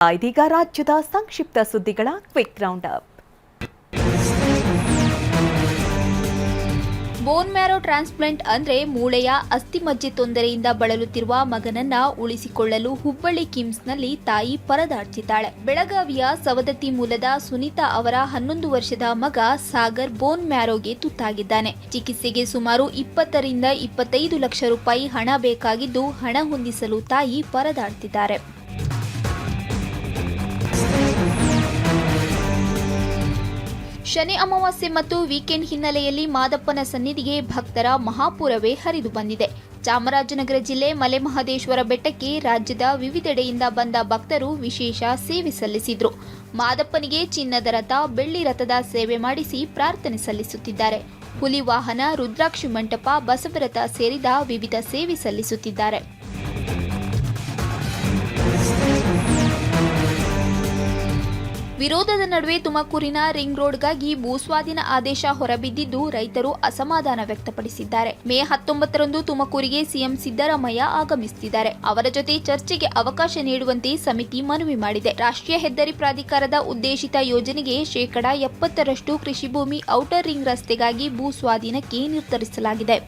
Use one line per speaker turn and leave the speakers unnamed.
ಇದೀಗ ರಾಜ್ಯದ ಸಂಕ್ಷಿಪ್ತ ಸುದ್ದಿಗಳ quick round up.
Bone marrow transplant ಅಂದ್ರೆ ಮೂಳೆಯ ಅಸ್ಥಿಮಜ್ಜೆ ತೊಂದರೆಯಿಂದ ಬಳಲುತ್ತಿರುವ ಮಗನನ್ನ ಉಳಿಸಿಕೊಳ್ಳಲು ಹುಬ್ಬಳ್ಳಿ ಕಿಮ್ಸ್ನಲ್ಲಿ ತಾಯಿ ಪರದಾಡ್ತಿದ್ದಾಳೆ. ಬೆಳಗಾವಿಯ ಸವದತ್ತಿ ಮೂಲದ ಸುನೀತಾ ಅವರ 11 ವರ್ಷದ ಮಗ ಸಾಗರ್ ಬೋನ್ ಮ್ಯಾರೋಗೆ ತುತ್ತಾಗಿದ್ದಾನೆ. ಚಿಕಿತ್ಸೆಗೆ ಸುಮಾರು 20 ರಿಂದ 25 ಲಕ್ಷ ರೂಪಾಯಿ ಹಣ ಬೇಕಾಗಿದ್ದು, ಹಣ ಹೊಂದಿಸಲು ತಾಯಿ ಪರದಾಡ್ತಿದ್ದಾರೆ. ಶನಿ ಅಮಾವಾಸ್ಯೆ ಮತ್ತು ವೀಕೆಂಡ್ ಹಿನ್ನೆಲೆಯಲ್ಲಿ ಮಾದಪ್ಪನ ಸನ್ನಿಧಿಗೆ ಭಕ್ತರ ಮಹಾಪೂರವೇ ಹರಿದು ಬಂದಿದೆ. ಚಾಮರಾಜನಗರ ಜಿಲ್ಲೆ ಮಲೆಮಹದೇಶ್ವರ ಬೆಟ್ಟಕ್ಕೆ ರಾಜ್ಯದ ವಿವಿಧೆಡೆಯಿಂದ ಬಂದ ಭಕ್ತರು ವಿಶೇಷ ಸೇವೆ ಸಲ್ಲಿಸಿದ್ರು. ಮಾದಪ್ಪನಿಗೆ ಚಿನ್ನದ ರಥ, ಬೆಳ್ಳಿ ರಥದ ಸೇವೆ ಮಾಡಿಸಿ ಪ್ರಾರ್ಥನೆ ಸಲ್ಲಿಸುತ್ತಿದ್ದಾರೆ. ಹುಲಿ ವಾಹನ, ರುದ್ರಾಕ್ಷಿ ಮಂಟಪ, ಬಸವರಥ ಸೇರಿದ ವಿವಿಧ ಸೇವೆ ಸಲ್ಲಿಸುತ್ತಿದ್ದಾರೆ. ವಿರೋಧದ ನಡುವೆ ತುಮಕೂರಿನ ರಿಂಗ್ ರೋಡ್ಗಾಗಿ ಭೂಸ್ವಾಧೀನ ಆದೇಶ ಹೊರಬಿದ್ದಿದ್ದು, ರೈತರು ಅಸಮಾಧಾನ ವ್ಯಕ್ತಪಡಿಸಿದ್ದಾರೆ. ಮೇ 19ರಂದು ತುಮಕೂರಿಗೆ ಸಿಎಂ ಸಿದ್ದರಾಮಯ್ಯ ಆಗಮಿಸುತ್ತಿದ್ದಾರೆ. ಅವರ ಜೊತೆ ಚರ್ಚೆಗೆ ಅವಕಾಶ ನೀಡುವಂತೆ ಸಮಿತಿ ಮನವಿ ಮಾಡಿದೆ. ರಾಷ್ಟ್ರೀಯ ಹೆದ್ದಾರಿ ಪ್ರಾಧಿಕಾರದ ಉದ್ದೇಶಿತ ಯೋಜನೆಗೆ 70% ಕೃಷಿ ಭೂಮಿ ಔಟರ್ ರಿಂಗ್ ರಸ್ತೆಗಾಗಿ ಭೂಸ್ವಾಧೀನಕ್ಕೆ ನಿರ್ಧರಿಸಲಾಗಿದೆ.